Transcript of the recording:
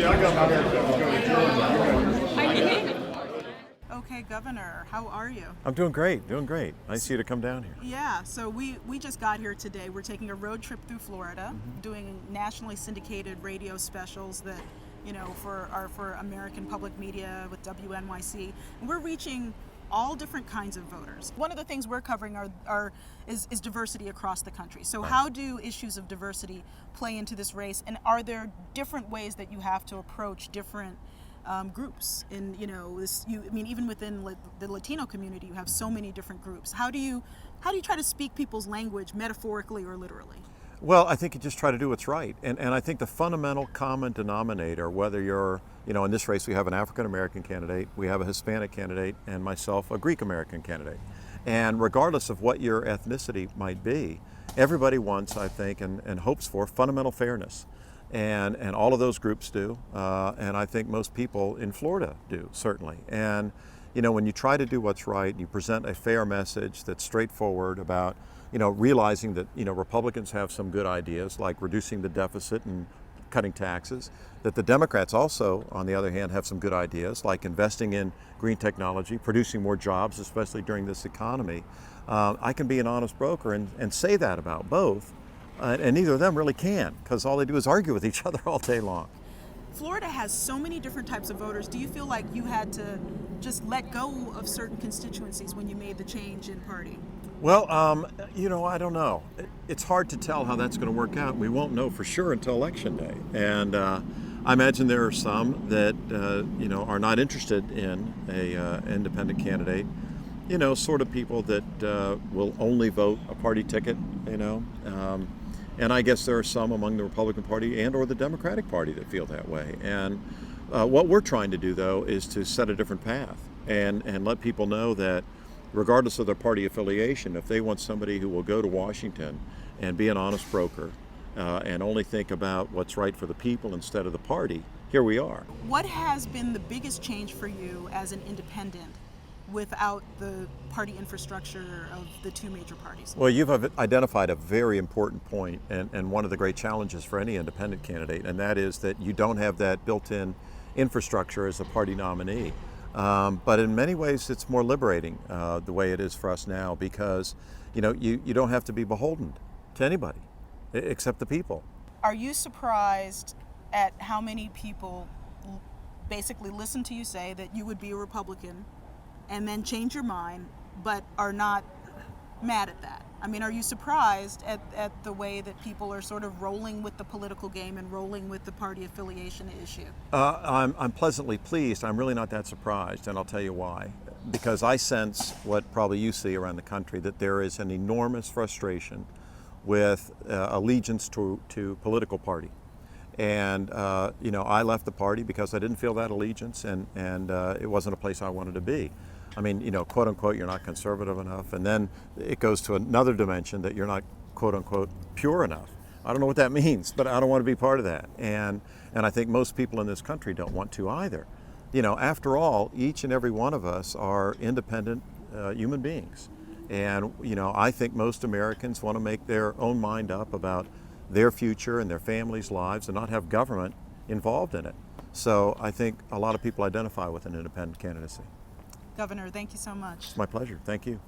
Okay, Governor, how are you? I'm doing great, doing great. Nice of you to come down here. Yeah, so we just got here today. We're taking a road trip through Florida, doing nationally syndicated radio specials that, for American public media with WNYC. And we're reaching all different kinds of voters. One of the things we're covering is diversity across the country. So how do issues of diversity play into this race, and are there different ways that you have to approach different groups even within the Latino community? You have so many different groups. How do you try to speak people's language metaphorically or literally? Well, I think you just try to do what's right. And I think the fundamental common denominator, whether you're, in this race we have an African American candidate, we have a Hispanic candidate, and myself, a Greek American candidate. And regardless of what your ethnicity might be, everybody wants, I think, and hopes for fundamental fairness. And all of those groups do, and I think most people in Florida do, certainly. And when you try to do what's right, you present a fair message that's straightforward about realizing that Republicans have some good ideas like reducing the deficit and cutting taxes, that the Democrats also, on the other hand, have some good ideas like investing in green technology, producing more jobs, especially during this economy. I can be an honest broker and say that about both. And neither of them really can, because all they do is argue with each other all day long. Florida has so many different types of voters. Do you feel like you had to just let go of certain constituencies when you made the change in party? Well, I don't know. It's hard to tell how that's going to work out. We won't know for sure until Election Day. And I imagine there are some that, are not interested in a independent candidate. Sort of people that will only vote a party ticket, and I guess there are some among the Republican Party and or the Democratic Party that feel that way. And what we're trying to do, though, is to set a different path and let people know that regardless of their party affiliation, if they want somebody who will go to Washington and be an honest broker and only think about what's right for the people instead of the party, here we are. What has been the biggest change for you as an independent without the party infrastructure of the two major parties? Well, you've identified a very important point and one of the great challenges for any independent candidate, and that is that you don't have that built-in infrastructure as a party nominee. But in many ways, it's more liberating the way it is for us now, because you don't have to be beholden to anybody except the people. Are you surprised at how many people basically listen to you say that you would be a Republican and then change your mind, but are not mad at that? I mean, are you surprised at the way that people are sort of rolling with the political game and rolling with the party affiliation issue? I'm pleasantly pleased. I'm really not that surprised, and I'll tell you why. Because I sense what probably you see around the country, that there is an enormous frustration with allegiance to political party. And I left the party because I didn't feel that allegiance, and it wasn't a place I wanted to be. I mean, quote unquote, you're not conservative enough, and then it goes to another dimension that you're not, quote unquote, pure enough. I don't know what that means, but I don't want to be part of that. And I think most people in this country don't want to either. After all, each and every one of us are independent human beings. And, I think most Americans want to make their own mind up about their future and their families' lives and not have government involved in it. So I think a lot of people identify with an independent candidacy. Governor, thank you so much. It's my pleasure. Thank you.